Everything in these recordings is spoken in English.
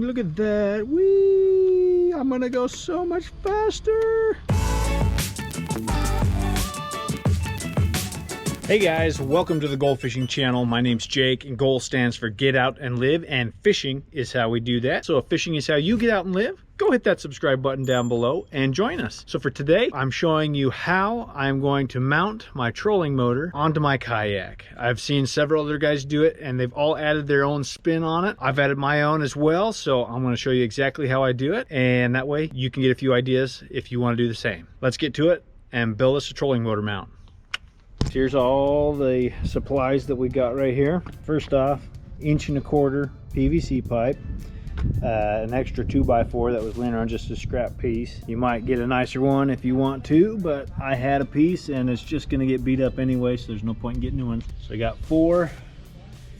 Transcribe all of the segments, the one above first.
Look at that. Whee! I'm gonna go so much faster. Hey guys, welcome to the Goal Fishing channel. My name's Jake, and GOAL stands for Get Out and Live, and fishing is how we do that. So if fishing is how you get out and live, go hit that subscribe button down below and join us. So for today, I'm showing you how I'm going to mount my trolling motor onto my kayak. I've seen several other guys do it, and they've all added their own spin on it. I've added my own as well, so I'm going to show you exactly how I do it, and that way you can get a few ideas if you want to do the same. Let's get to it and build us a trolling motor mount. Here's all the supplies that we got right here. First off, 1.25" PVC pipe, an extra 2x4 that was laying around, just a scrap piece. You might get a nicer one if you want to, but I had a piece and it's just gonna get beat up anyway, so there's no point in getting new ones. So I got four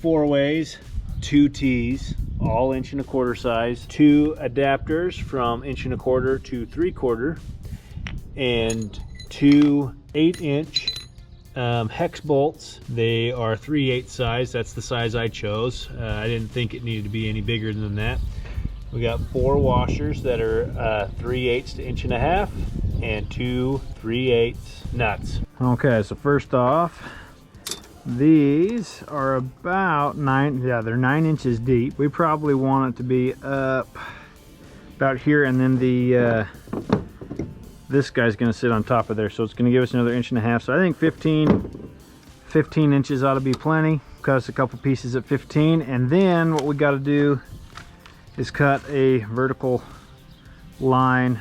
ways, 2 T's, all 1.25" size, 2 adapters from 1.25" to 3/4, and 2 8-inch hex bolts. They are 3/8 size. That's the size I chose. I didn't think it needed to be any bigger than that. We got 4 washers that are 3/8 to 1.5 inch, and 2 3/8 nuts. Okay, so first off, these are about they're 9 inches deep. We probably want it to be up about here, and then the this guy's going to sit on top of there, so it's going to give us another 1.5 inch. So I think 15 inches ought to be plenty. Cut us a couple pieces at 15, and then what we got to do is cut a vertical line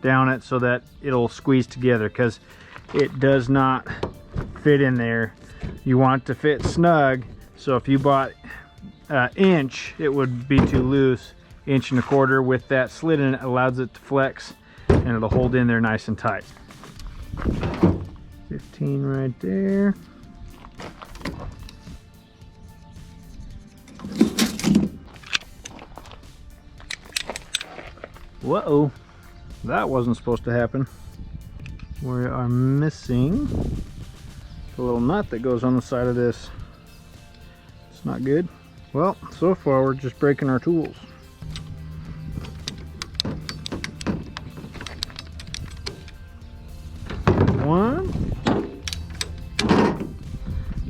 down it so that it'll squeeze together, because it does not fit in there. You want it to fit snug, so if you bought inch, it would be too loose. 1.25" with that slit in it allows it to flex, and it'll hold in there nice and tight. 15 right there. Whoa, that wasn't supposed to happen. We are missing the little nut that goes on the side of this. It's not good. Well, so far we're just breaking our tools.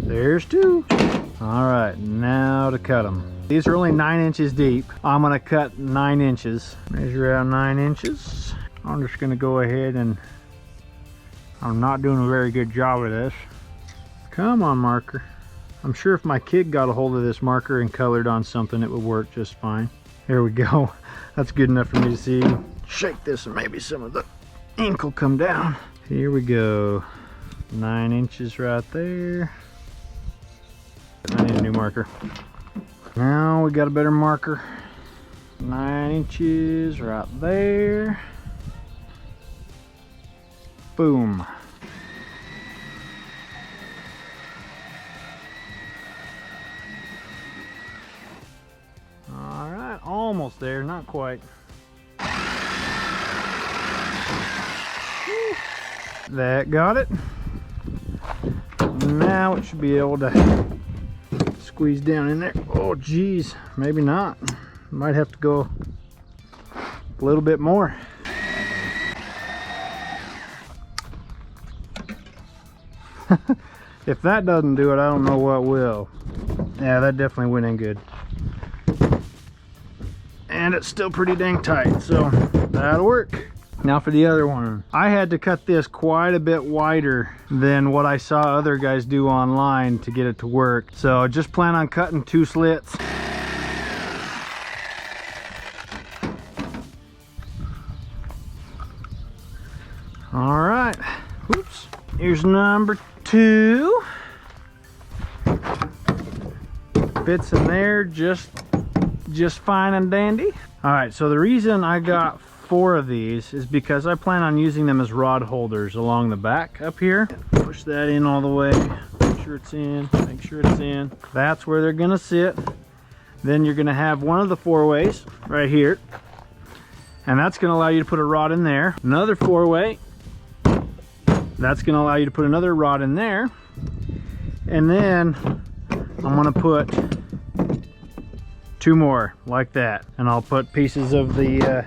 There's 2. All right, now to cut them. These are only 9 inches deep. I'm gonna cut 9 inches. Measure out 9 inches. I'm just gonna go ahead, and I'm not doing a very good job of this. Come on, marker. I'm sure if my kid got a hold of this marker and colored on something, it would work just fine. There we go. That's good enough for me to see. Shake this and maybe some of the ink will come down. Here we go. 9 inches right there. I need a new marker. Now we got a better marker. 9 inches right there. Boom. All right, almost there, not quite. That got it. Now it should be able to squeeze down in there. Oh geez, maybe not. Might have to go a little bit more. If that doesn't do it, I don't know what will. Yeah, that definitely went in good. And it's still pretty dang tight, so that'll work. Now for the other one. I had to cut this quite a bit wider than what I saw other guys do online to get it to work. So just plan on cutting 2 slits. All right, whoops. Here's number 2. Fits in there just fine and dandy. All right, so the reason I got 4 of these is because I plan on using them as rod holders along the back up here. Push that in all the way, make sure it's in, make sure it's in. That's where they're gonna sit. Then you're gonna have one of the 4-ways right here, and that's gonna allow you to put a rod in there. Another 4-way, that's gonna allow you to put another rod in there. And then I'm gonna put 2 more like that, and I'll put pieces of the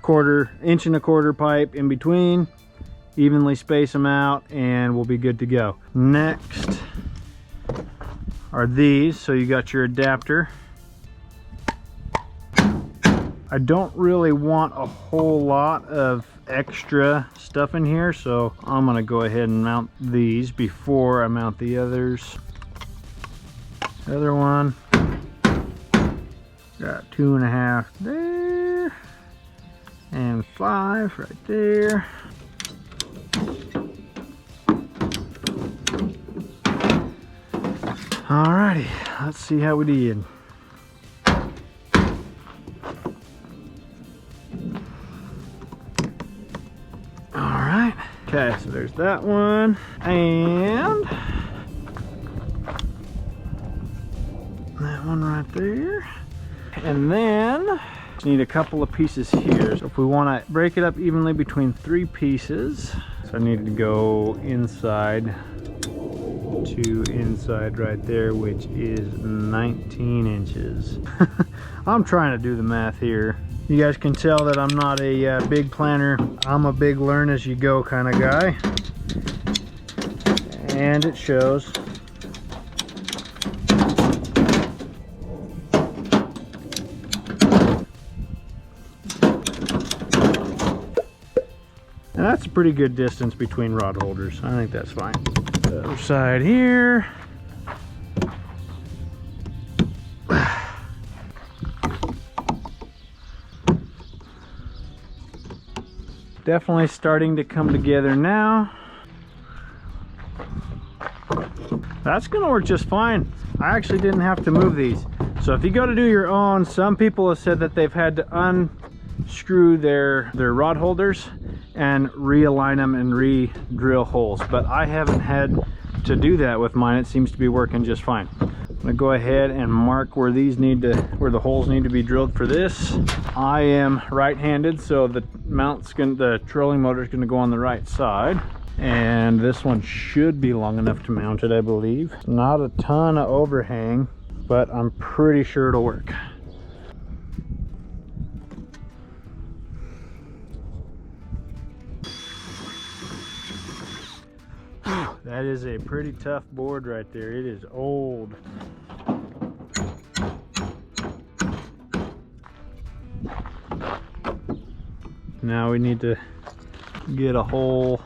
1/4 inch and a 1/4 pipe in between, evenly space them out, and we'll be good to go. Next are these. So you got your adapter. I don't really want a whole lot of extra stuff in here, so I'm gonna go ahead and mount these before I mount the others. The other one, got 2.5 there, and 5 right there. Alrighty, let's see how we did. Alright, okay, so there's that one, and that one right there. And then just need a couple of pieces here. So if we want to break it up evenly between 3 pieces, so I need to go inside to inside right there, which is 19 inches. I'm trying to do the math here. You guys can tell that I'm not a big planner. I'm a big learn as you go kind of guy, and it shows. And that's a pretty good distance between rod holders. I think that's fine. The other side here. Definitely starting to come together now. That's gonna work just fine. I actually didn't have to move these. So if you go to do your own, some people have said that they've had to unscrew their rod holders and realign them and re-drill holes, but I haven't had to do that with mine. It seems to be working just fine. I'm gonna go ahead and mark where where the holes need to be drilled for this. I am right-handed, so the the trolling motor is gonna go on the right side, and this one should be long enough to mount it, I believe. Not a ton of overhang, but I'm pretty sure it'll work. That is a pretty tough board right there. It is old. Now we need to get a hole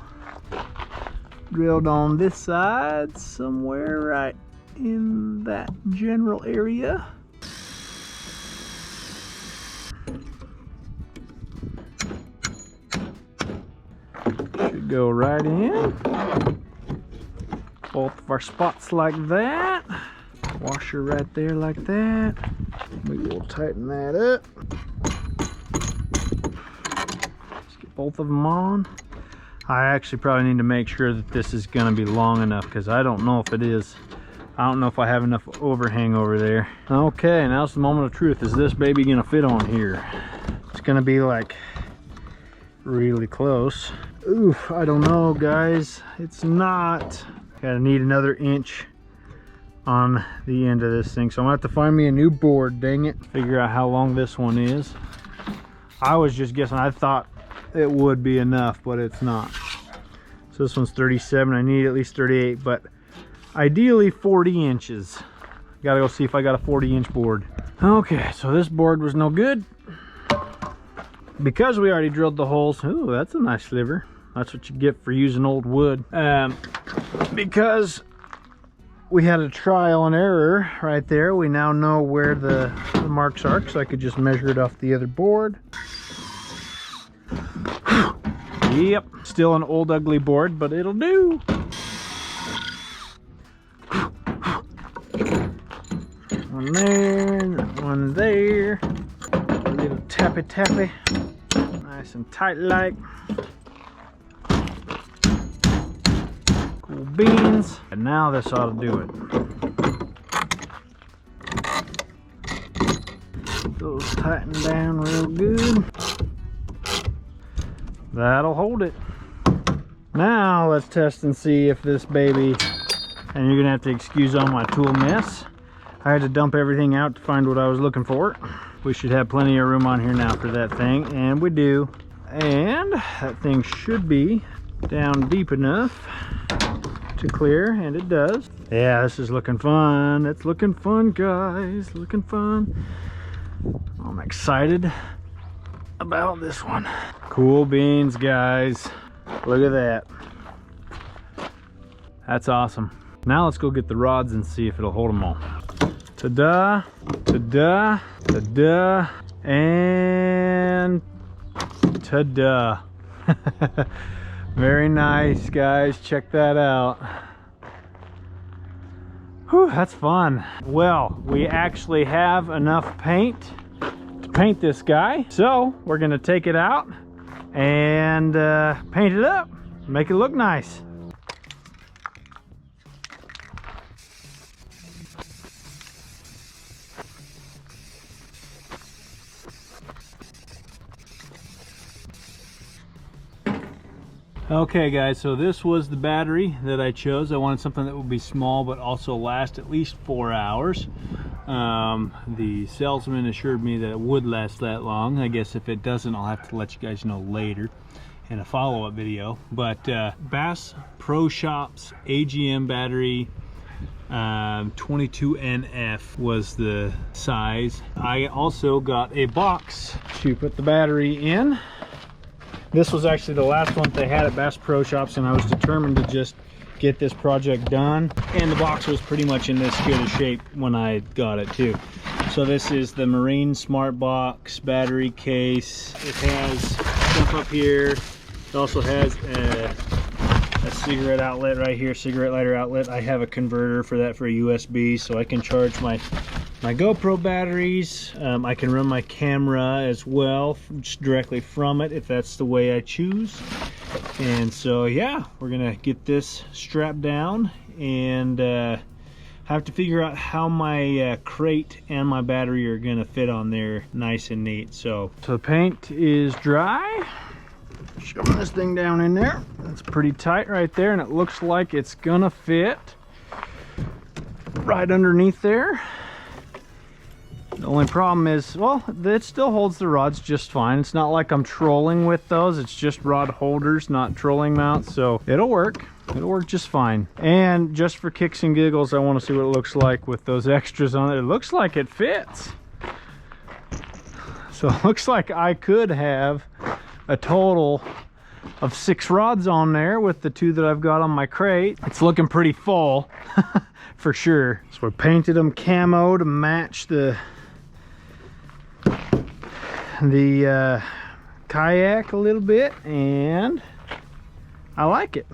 drilled on this side somewhere right in that general area. Should go right in. Both of our spots like that. Washer right there like that. We will tighten that up. Let's get both of them on. I actually probably need to make sure that this is going to be long enough, because I don't know if it is. I don't know if I have enough overhang over there. Okay, now's the moment of truth. Is this baby going to fit on here? It's going to be like really close. Oof, I don't know, guys. It's not. Gotta need another inch on the end of this thing, so I'm gonna have to find me a new board, dang it. Figure out how long this one is. I was just guessing. I thought it would be enough, but it's not. So this one's 37. I need at least 38, but ideally 40 inches. Gotta go see if I got a 40-inch board. Okay, so this board was no good because we already drilled the holes. Ooh, that's a nice sliver. That's what you get for using old wood. Because we had a trial and error right there, we now know where the marks are, so I could just measure it off the other board. Yep, still an old ugly board, but it'll do. One there, one there. A little tappy tappy. Nice and tight like. Cool beans. And now this ought to do it. Those tighten down real good. That'll hold it. Now let's test and see if this baby, and you're gonna have to excuse all my tool mess, I had to dump everything out to find what I was looking for. We should have plenty of room on here now for that thing, and we do. And that thing should be down deep enough to clear, and it does. Yeah, this is looking fun. It's looking fun, guys. Looking fun. I'm excited about this one. Cool beans, guys. Look at that. That's awesome. Now let's go get the rods and see if it'll hold them all. Ta-da, ta-da, ta-da, and ta-da. Very nice, guys. Check that out. Whew, that's fun. Well, we actually have enough paint to paint this guy. So we're gonna take it out and paint it up, make it look nice. Okay guys, so this was the battery that I chose. I wanted something that would be small but also last at least 4 hours. The salesman assured me that it would last that long. I guess if it doesn't, I'll have to let you guys know later in a follow-up video. But Bass Pro Shops AGM battery 22NF was the size. I also got a box to put the battery in. This was actually the last one they had at Bass Pro Shops, and I was determined to just get this project done. And the box was pretty much in this good a shape when I got it too. So this is the Marine Smart Box battery case. It has stuff up here. It also has a cigarette outlet right here, cigarette lighter outlet. I have a converter for that for a USB, so I can charge my GoPro batteries. I can run my camera as well, just directly from it if that's the way I choose. And so yeah, we're gonna get this strapped down and have to figure out how my crate and my battery are gonna fit on there nice and neat. So the paint is dry. Shoving this thing down in there. It's pretty tight right there, and it looks like it's gonna fit right underneath there. The only problem is, well, it still holds the rods just fine. It's not like I'm trolling with those. It's just rod holders, not trolling mounts, so it'll work. It'll work just fine. And just for kicks and giggles, I want to see what it looks like with those extras on it. It looks like it fits. So it looks like I could have a total of 6 rods on there with the 2 that I've got on my crate. It's looking pretty full for sure. So we painted them camo to match the Kayak a little bit, and I like it.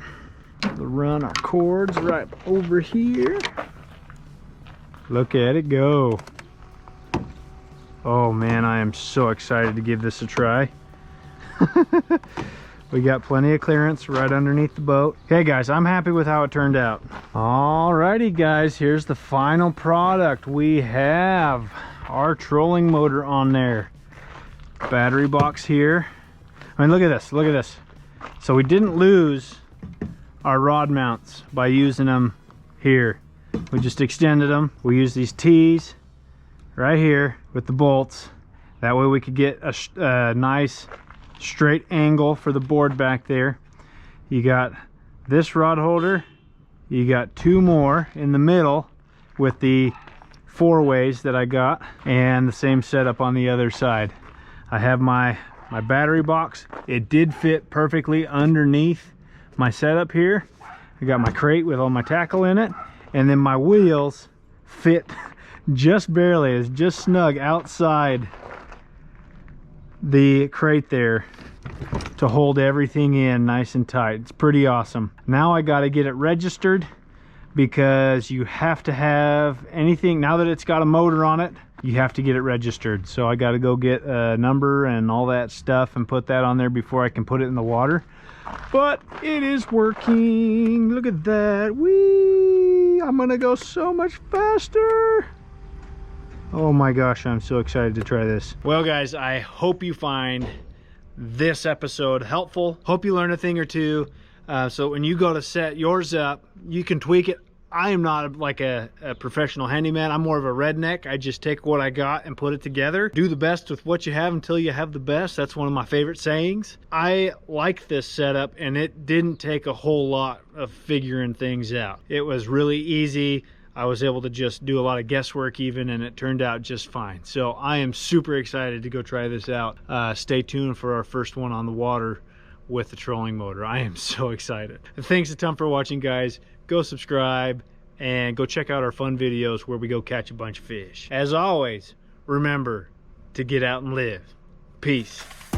We'll run our cords right over here. Look at it go. Oh man, I am so excited to give this a try. We got plenty of clearance right underneath the boat. Okay guys, I'm happy with how it turned out. Alrighty guys, here's the final product. We have our trolling motor on there. Battery box here. I mean, look at this, look at this. So we didn't lose our rod mounts by using them here. We just extended them. We used these T's right here with the bolts. That way we could get a nice straight angle for the board back there. You got this rod holder. You got 2 more in the middle with the 4-ways that I got, and the same setup on the other side. I have my battery box. It did fit perfectly underneath my setup here. I got my crate with all my tackle in it, and then my wheels fit just barely. It's just snug outside the crate there to hold everything in nice and tight. It's pretty awesome. Now I got to get it registered, because you have to have anything, now that it's got a motor on it, you have to get it registered. So I got to go get a number and all that stuff and put that on there before I can put it in the water. But it is working. Look at that. Whee! I'm gonna go so much faster. Oh my gosh, I'm so excited to try this. Well guys, I hope you find this episode helpful. Hope you learn a thing or two. So when you go to set yours up, you can tweak it I am not like a professional handyman. I'm more of a redneck. I just take what I got and put it together. Do the best with what you have until you have the best. That's one of my favorite sayings. I like this setup, and it didn't take a whole lot of figuring things out. It was really easy. I was able to just do a lot of guesswork even, and it turned out just fine. So I am super excited to go try this out. Stay tuned for our first one on the water with the trolling motor. I am so excited. Thanks a ton for watching, guys. Go subscribe and go check out our fun videos where we go catch a bunch of fish. As always, remember to get out and live. Peace.